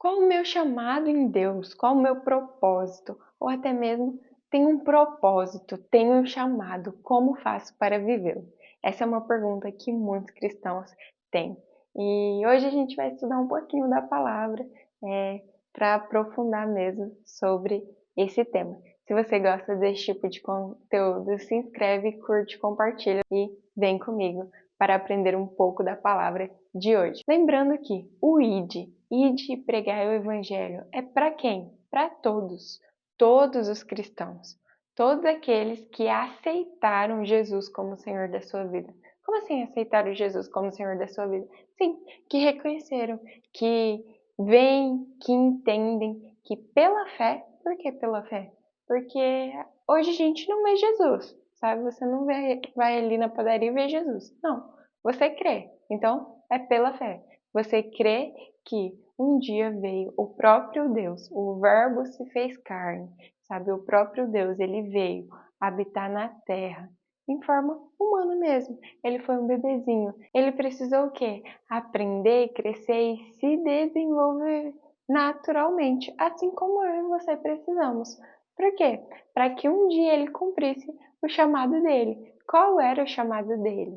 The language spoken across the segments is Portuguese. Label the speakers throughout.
Speaker 1: Qual o meu chamado em Deus? Qual o meu propósito? Ou até mesmo, tenho um propósito, tenho um chamado, como faço para vivê-lo? Essa é uma pergunta que muitos cristãos têm. E hoje a gente vai estudar um pouquinho da palavra para aprofundar mesmo sobre esse tema. Se você gosta desse tipo de conteúdo, se inscreve, curte, compartilha e vem comigo para aprender um pouco da palavra de hoje. Lembrando que o ide e pregar o evangelho é para quem? Para todos, todos os cristãos, todos aqueles que aceitaram Jesus como Senhor da sua vida. Como assim aceitaram Jesus como Senhor da sua vida? Sim, que reconheceram, que veem, que entendem que pela fé, por que pela fé? Porque hoje a gente não vê Jesus, sabe? Você não vai ali na padaria e vê Jesus. Não, você crê. Então, é pela fé. Você crê que um dia veio o próprio Deus, o Verbo se fez carne, sabe? O próprio Deus, ele veio habitar na terra em forma humana mesmo. Ele foi um bebezinho. Ele precisou o quê? Aprender, crescer e se desenvolver naturalmente, assim como eu e você precisamos. Por quê? Para que um dia ele cumprisse o chamado dele. Qual era o chamado dele?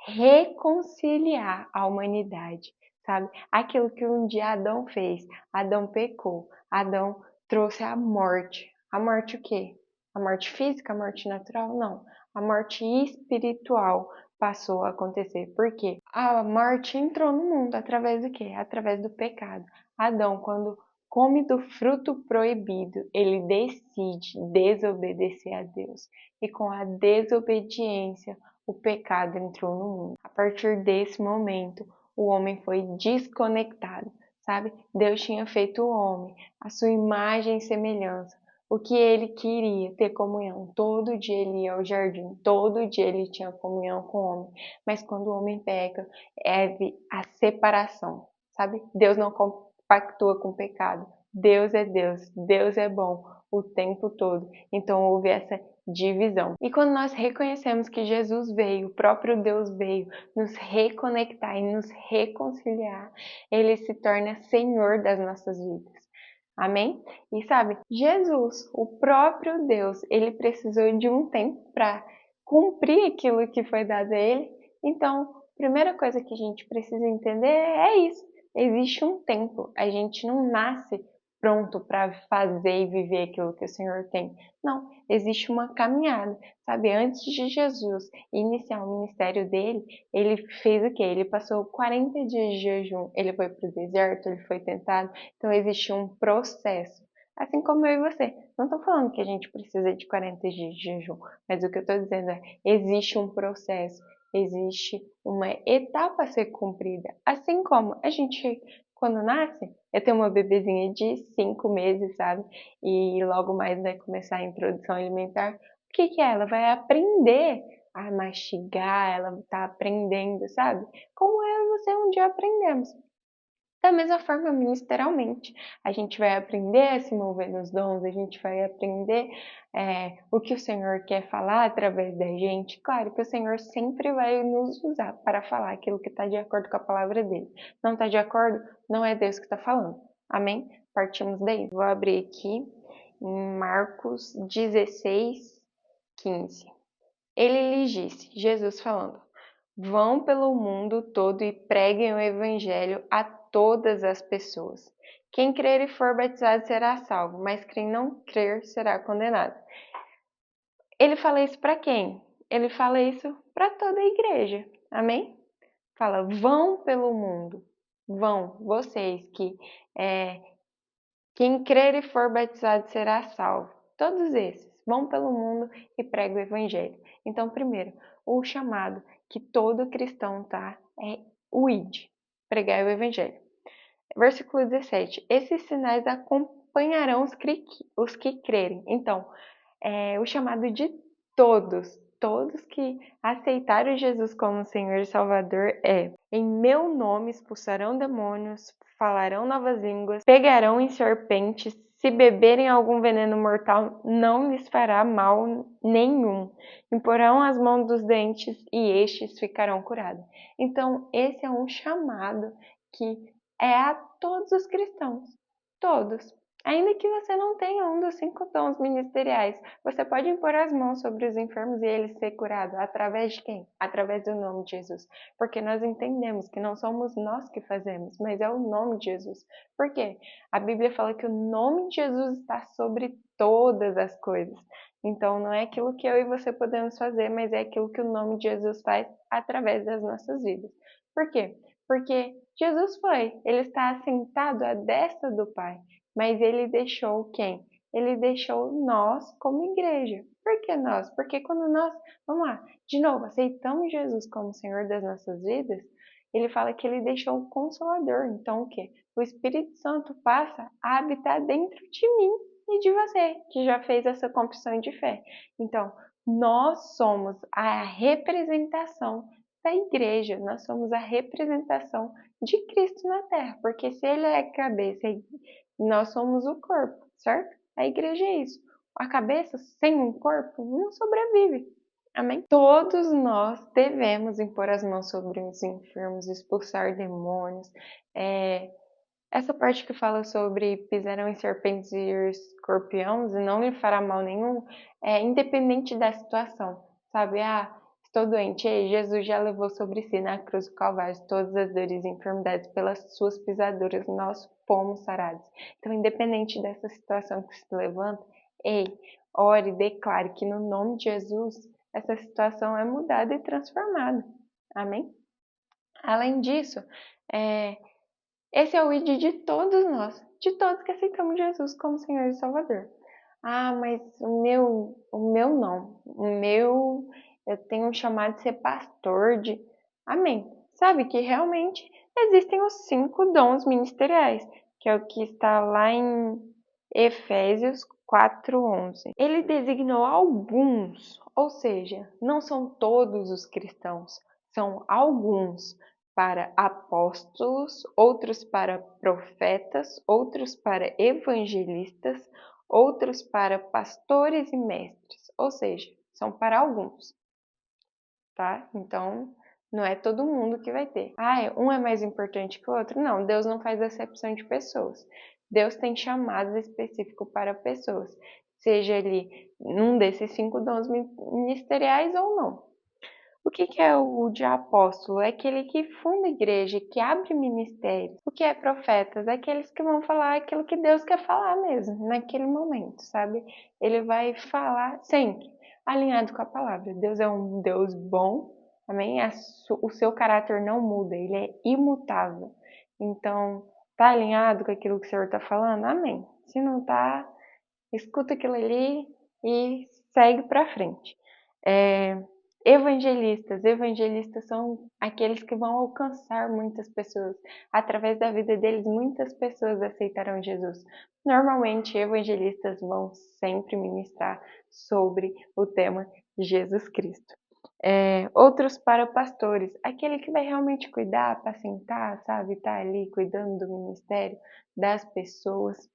Speaker 1: Reconciliar a humanidade, sabe? Aquilo que um dia Adão fez. Adão pecou. Adão trouxe a morte. A morte o quê? A morte física, a morte natural? Não. A morte espiritual passou a acontecer. Por quê? A morte entrou no mundo através do quê? Através do pecado. Adão, quando come do fruto proibido, ele decide desobedecer a Deus. E com a desobediência, o pecado entrou no mundo. A partir desse momento, o homem foi desconectado, sabe? Deus tinha feito o homem, a sua imagem e semelhança. O que ele queria, ter comunhão. Todo dia ele ia ao jardim, todo dia ele tinha comunhão com o homem. Mas quando o homem peca, é a separação, sabe? Deus não compactua com o pecado. Deus é Deus, Deus é bom o tempo todo. Então houve essa divisão. E quando nós reconhecemos que Jesus veio, o próprio Deus veio nos reconectar e nos reconciliar, ele se torna Senhor das nossas vidas. Amém? E sabe, Jesus, o próprio Deus, ele precisou de um tempo para cumprir aquilo que foi dado a ele. Então, a primeira coisa que a gente precisa entender é isso. Existe um tempo. A gente não nasce pronto para fazer e viver aquilo que o Senhor tem. Não, existe uma caminhada, sabe? Antes de Jesus iniciar o ministério dele, ele fez o quê? Ele passou 40 dias de jejum, ele foi para o deserto, ele foi tentado, então existe um processo. Assim como eu e você. Não estou falando que a gente precisa de 40 dias de jejum, mas o que eu estou dizendo é, existe um processo, existe uma etapa a ser cumprida. Assim como a gente, quando nasce, eu tenho uma bebezinha de 5 meses, sabe? E logo mais vai começar a introdução alimentar. O que que é? Ela vai aprender a mastigar, ela tá aprendendo, sabe? Como eu e você um dia aprendemos. Da mesma forma, ministerialmente, a gente vai aprender a se mover nos dons, a gente vai aprender o que o Senhor quer falar através da gente. Claro que o Senhor sempre vai nos usar para falar aquilo que está de acordo com a palavra dele. Não está de acordo? Não é Deus que está falando. Amém? Partimos daí. Vou abrir aqui em Marcos 16, 15. Ele lhes disse, Jesus falando, vão pelo mundo todo e preguem o evangelho a todas as pessoas. Quem crer e for batizado será salvo, mas quem não crer será condenado. Ele fala isso para quem? Ele fala isso para toda a igreja. Amém? Fala, vão pelo mundo. Vão, vocês que quem crer e for batizado será salvo. Todos esses vão pelo mundo e pregam o evangelho. Então, primeiro, o chamado que todo cristão é o ide, pregar o evangelho. Versículo 17. Esses sinais acompanharão os que crerem. Então, o chamado de todos que aceitaram Jesus como Senhor e Salvador em meu nome expulsarão demônios, falarão novas línguas, pegarão em serpentes, se beberem algum veneno mortal, não lhes fará mal nenhum. Imporão as mãos dos doentes e estes ficarão curados. Então, esse é um chamado que é a todos os cristãos, todos. Ainda que você não tenha um dos 5 dons ministeriais, você pode impor as mãos sobre os enfermos e eles ser curados. Através de quem? Através do nome de Jesus. Porque nós entendemos que não somos nós que fazemos, mas é o nome de Jesus. Por quê? A Bíblia fala que o nome de Jesus está sobre todas as coisas. Então não é aquilo que eu e você podemos fazer, mas é aquilo que o nome de Jesus faz através das nossas vidas. Por quê? Porque Jesus foi, ele está assentado à destra do Pai. Mas ele deixou quem? Ele deixou nós como igreja. Por que nós? Porque quando nós, vamos lá, de novo, aceitamos Jesus como Senhor das nossas vidas, ele fala que ele deixou o Consolador. Então o quê? O Espírito Santo passa a habitar dentro de mim e de você, que já fez essa confissão de fé. Então, nós somos a representação da igreja, nós somos a representação de Cristo na Terra, porque se ele é a cabeça e nós somos o corpo, certo? A igreja é isso. A cabeça sem um corpo não sobrevive. Amém? Todos nós devemos impor as mãos sobre os enfermos, expulsar demônios. Essa parte que fala sobre pisarão em serpentes e escorpiões e não lhe fará mal nenhum, é independente da situação, sabe? Estou doente. Ei, Jesus já levou sobre si na cruz do Calvário todas as dores e enfermidades pelas suas pisaduras, nós fomos sarados. Então, independente dessa situação que se levanta, ei, ore, declare que no nome de Jesus essa situação é mudada e transformada. Amém? Além disso, esse é o ID de todos nós, de todos que aceitamos Jesus como Senhor e Salvador. Mas o meu não. Eu tenho um chamado de ser pastor de... Amém. Sabe que realmente existem os 5 dons ministeriais, que é o que está lá em Efésios 4:11. Ele designou alguns, ou seja, não são todos os cristãos, são alguns para apóstolos, outros para profetas, outros para evangelistas, outros para pastores e mestres, ou seja, são para alguns, tá? Então, não é todo mundo que vai ter. Um é mais importante que o outro? Não, Deus não faz acepção de pessoas. Deus tem chamados específicos para pessoas, seja ele num desses 5 dons ministeriais ou não. O que é o de apóstolo? É aquele que funda a igreja, que abre ministérios. O que é profetas? É aqueles que vão falar aquilo que Deus quer falar mesmo, naquele momento, sabe? Ele vai falar sempre alinhado com a palavra. Deus é um Deus bom, amém? O seu caráter não muda, ele é imutável. Então, tá alinhado com aquilo que o Senhor está falando? Amém. Se não tá, escuta aquilo ali e segue para frente. Evangelistas são aqueles que vão alcançar muitas pessoas. Através da vida deles, muitas pessoas aceitarão Jesus. Normalmente, evangelistas vão sempre ministrar sobre o tema Jesus Cristo. Outros para pastores, aquele que vai realmente cuidar, apacentar, sabe, tá ali cuidando do ministério, das pessoas.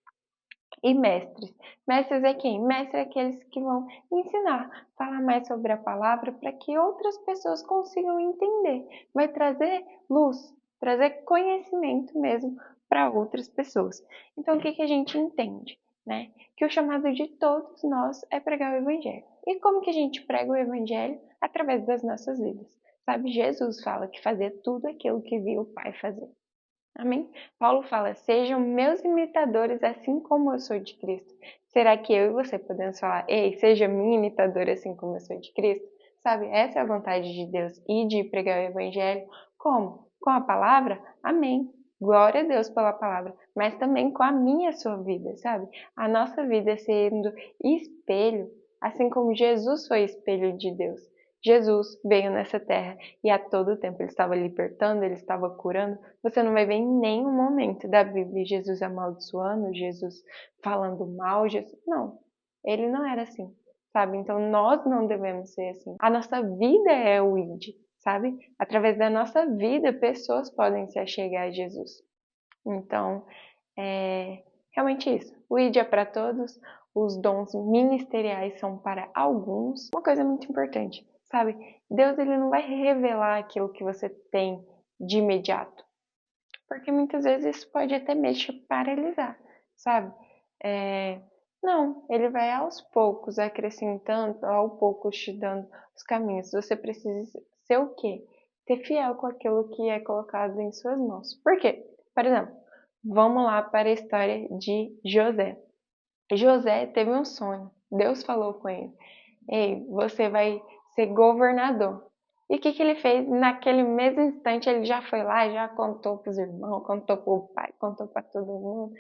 Speaker 1: E mestres. Mestres é quem? Mestres é aqueles que vão ensinar, falar mais sobre a palavra para que outras pessoas consigam entender. Vai trazer luz, trazer conhecimento mesmo para outras pessoas. Então, o que a gente entende? Né? Que o chamado de todos nós é pregar o Evangelho. E como que a gente prega o Evangelho? Através das nossas vidas. Sabe, Jesus fala que fazer tudo aquilo que viu o Pai fazer. Amém? Paulo fala, sejam meus imitadores assim como eu sou de Cristo. Será que eu e você podemos falar, ei, seja minha imitadora assim como eu sou de Cristo? Sabe, essa é a vontade de Deus e de pregar o Evangelho. Como? Com a palavra? Amém. Glória a Deus pela palavra, mas também com a minha e sua vida, sabe? A nossa vida sendo espelho, assim como Jesus foi espelho de Deus. Jesus veio nessa terra e a todo tempo ele estava libertando, ele estava curando. Você não vai ver em nenhum momento da Bíblia Jesus amaldiçoando, Jesus falando mal, Jesus... Não, ele não era assim, sabe? Então nós não devemos ser assim. A nossa vida é o ID, sabe? Através da nossa vida, pessoas podem se achegar a Jesus. Então, realmente isso. O ID é para todos, os dons ministeriais são para alguns. Uma coisa muito importante, sabe? Deus ele não vai revelar aquilo que você tem de imediato. Porque muitas vezes isso pode até mesmo te paralisar, sabe? Não, ele vai aos poucos acrescentando, ao pouco te dando os caminhos. Você precisa ser o quê? Ser fiel com aquilo que é colocado em suas mãos. Por quê? Por exemplo, vamos lá para a história de José. José teve um sonho. Deus falou com ele: Ei, você vai ser governador. E o que ele fez? Naquele mesmo instante, ele já foi lá, já contou para os irmãos, contou para o pai, contou para todo mundo.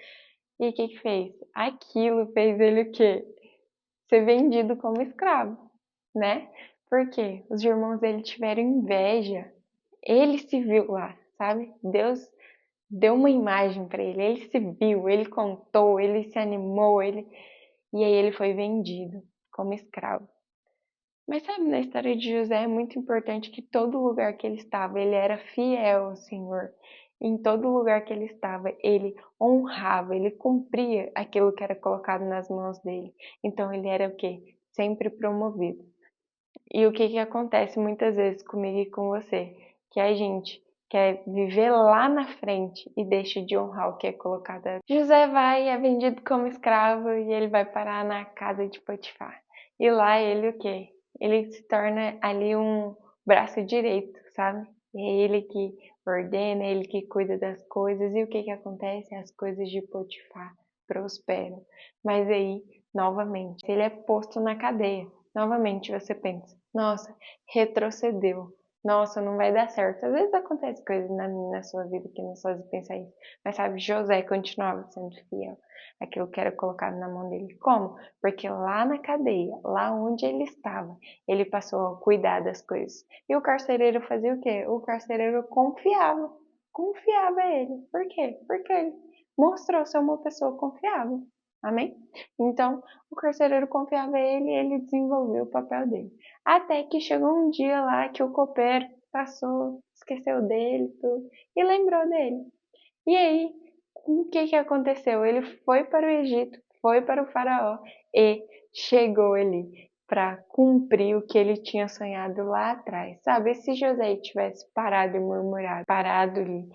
Speaker 1: E o que fez? Aquilo fez ele o quê? Ser vendido como escravo, né? Porque os irmãos dele tiveram inveja. Ele se viu lá, sabe? Deus deu uma imagem para ele. Ele se viu, ele contou, ele se animou, e aí ele foi vendido como escravo. Mas sabe, na história de José é muito importante que todo lugar que ele estava, ele era fiel ao Senhor. Em todo lugar que ele estava, ele honrava, ele cumpria aquilo que era colocado nas mãos dele. Então ele era o quê? Sempre promovido. E o que que acontece muitas vezes comigo e com você? Que a gente quer viver lá na frente e deixa de honrar o que é colocado. José vai, é vendido como escravo e ele vai parar na casa de Potifar. E lá ele o quê? Ele se torna ali um braço direito, sabe? É ele que ordena, ele que cuida das coisas. E o que que acontece? As coisas de Potifar prosperam. Mas aí, novamente, ele é posto na cadeia. Novamente você pensa, nossa, retrocedeu. Nossa, não vai dar certo. Às vezes acontece coisas na sua vida que nos fazem pensar isso. Mas sabe, José continuava sendo fiel àquilo que era colocado na mão dele. Como? Porque lá na cadeia, lá onde ele estava, ele passou a cuidar das coisas. E o carcereiro fazia o quê? O carcereiro confiava. Confiava ele. Por quê? Porque ele mostrou ser uma pessoa confiável. Amém? Então, o carcereiro confiava nele e ele desenvolveu o papel dele. Até que chegou um dia lá que o copeiro passou, esqueceu dele tudo, e lembrou dele. E aí, o que que aconteceu? Ele foi para o Egito, foi para o faraó e chegou ali para cumprir o que ele tinha sonhado lá atrás. Sabe, e se José tivesse parado e murmurado, parado e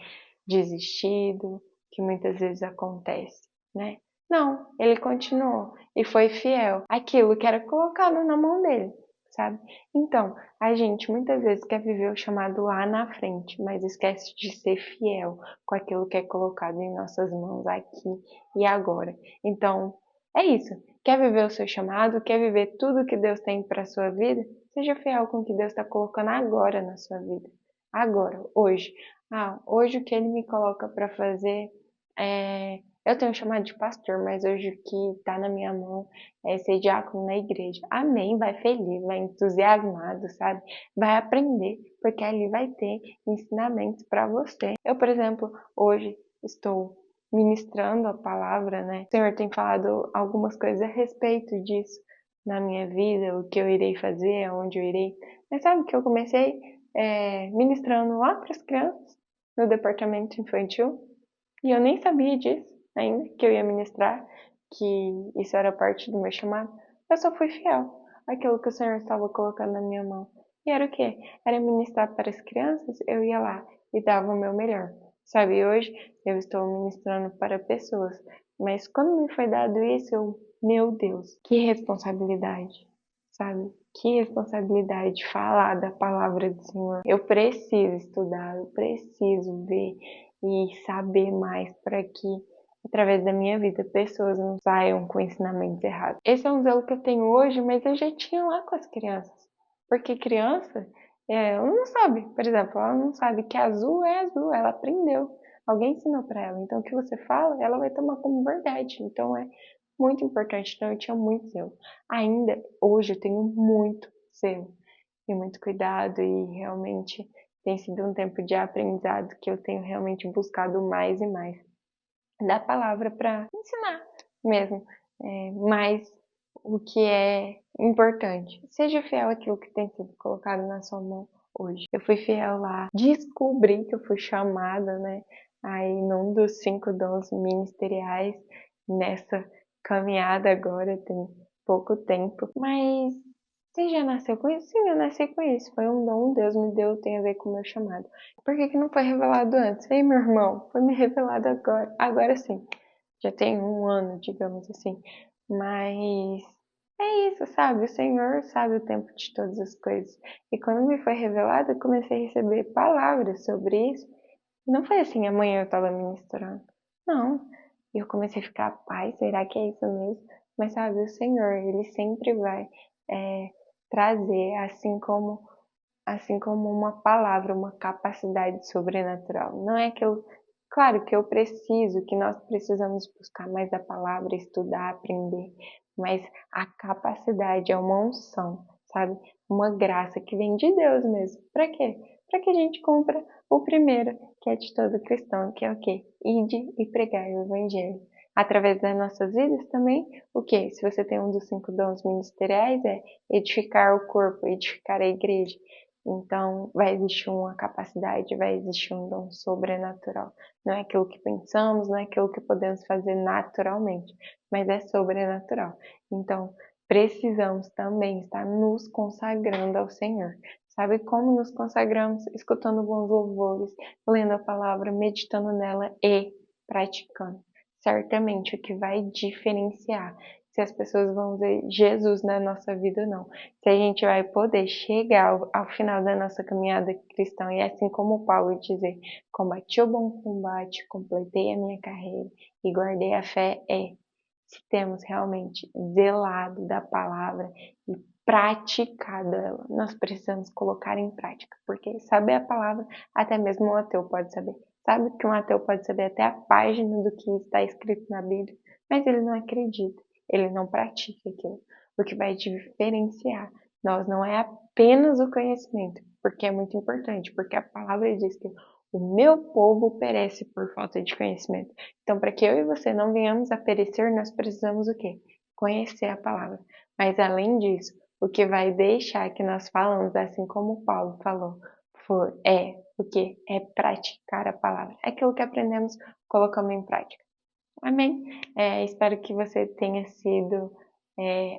Speaker 1: desistido, que muitas vezes acontece, né? Não, ele continuou e foi fiel àquilo que era colocado na mão dele, sabe? Então, a gente muitas vezes quer viver o chamado lá na frente, mas esquece de ser fiel com aquilo que é colocado em nossas mãos aqui e agora. Então, é isso. Quer viver o seu chamado? Quer viver tudo que Deus tem para a sua vida? Seja fiel com o que Deus está colocando agora na sua vida. Agora, hoje. Hoje o que Ele me coloca para fazer é... Eu tenho chamado de pastor, mas hoje o que está na minha mão é ser diácono na igreja. Amém, vai feliz, vai entusiasmado, sabe? Vai aprender, porque ali vai ter ensinamentos para você. Eu, por exemplo, hoje estou ministrando a palavra, né? O Senhor tem falado algumas coisas a respeito disso na minha vida, o que eu irei fazer, aonde eu irei. Mas sabe que eu comecei ministrando lá para as crianças no departamento infantil e eu nem sabia disso ainda, que eu ia ministrar, que isso era parte do meu chamado. Eu só fui fiel àquilo que o Senhor estava colocando na minha mão. E era o quê? Era ministrar para as crianças, eu ia lá e dava o meu melhor. Sabe, hoje eu estou ministrando para pessoas, mas quando me foi dado isso, meu Deus, que responsabilidade, sabe? Que responsabilidade falar da palavra do Senhor. Eu preciso estudar, eu preciso ver e saber mais para que, através da minha vida, pessoas não saiam com ensinamentos errados. Esse é um zelo que eu tenho hoje, mas eu já tinha lá com as crianças. Porque criança, ela não sabe, por exemplo, ela não sabe que azul é azul, ela aprendeu. Alguém ensinou para ela. Então, o que você fala, ela vai tomar como verdade. Então, é muito importante. Então, eu tinha muito zelo. Ainda hoje eu tenho muito zelo e muito cuidado e realmente tem sido um tempo de aprendizado que eu tenho realmente buscado mais e mais da palavra para ensinar mesmo, mais o que é importante. Seja fiel àquilo que tem sido colocado na sua mão hoje. Eu fui fiel lá, descobri que eu fui chamada, né, aí num dos 5 dons ministeriais nessa caminhada agora, tem pouco tempo, mas Você já nasceu com isso? Sim, eu nasci com isso. Foi um dom, Deus me deu, tem a ver com o meu chamado. Por que que não foi revelado antes? Ei, meu irmão, foi me revelado agora. Agora sim. Já tem um ano, digamos assim. Mas é isso, sabe? O Senhor sabe o tempo de todas as coisas. E quando me foi revelado, eu comecei a receber palavras sobre isso. Não foi assim, amanhã eu estava ministrando. Não. E eu comecei a ficar, pai, será que é isso mesmo? Mas sabe, o Senhor, Ele sempre vai é, trazer, assim como uma palavra, uma capacidade sobrenatural. Não é que eu, claro que eu preciso, que nós precisamos buscar mais da palavra, estudar, aprender, mas a capacidade é uma unção, sabe? Uma graça que vem de Deus mesmo. Para quê? Para que a gente cumpra o primeiro, que é de todo cristão, que é o quê? Ide e pregai o evangelho. Através das nossas vidas também, o quê? Se você tem um dos 5 dons ministeriais, é edificar o corpo, edificar a igreja. Então, vai existir uma capacidade, vai existir um dom sobrenatural. Não é aquilo que pensamos, não é aquilo que podemos fazer naturalmente, mas é sobrenatural. Então, precisamos também estar nos consagrando ao Senhor. Sabe como nos consagramos? Escutando bons louvores, lendo a palavra, meditando nela e praticando. Certamente o que vai diferenciar se as pessoas vão ver Jesus na nossa vida ou não. Se a gente vai poder chegar ao final da nossa caminhada cristã e assim como Paulo dizer, combati o bom combate, completei a minha carreira e guardei a fé, se temos realmente zelado da palavra e praticado ela. Nós precisamos colocar em prática, porque saber a palavra, até mesmo um ateu pode saber. Sabe que um ateu pode saber até a página do que está escrito na Bíblia, mas ele não acredita, ele não pratica aquilo. O que vai diferenciar nós não é apenas o conhecimento, porque é muito importante, porque a palavra diz que o meu povo perece por falta de conhecimento. Então, para que eu e você não venhamos a perecer, nós precisamos o quê? Conhecer a palavra. Mas além disso, o que vai deixar que nós falamos, assim como Paulo falou, é o que? É praticar a palavra. É aquilo que aprendemos, colocamos em prática. Amém? Espero que você tenha sido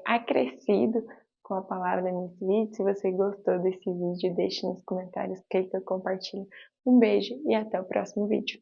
Speaker 1: acrescido com a palavra nesse vídeo. Se você gostou desse vídeo, deixe nos comentários, clica, compartilha. Um beijo e até o próximo vídeo.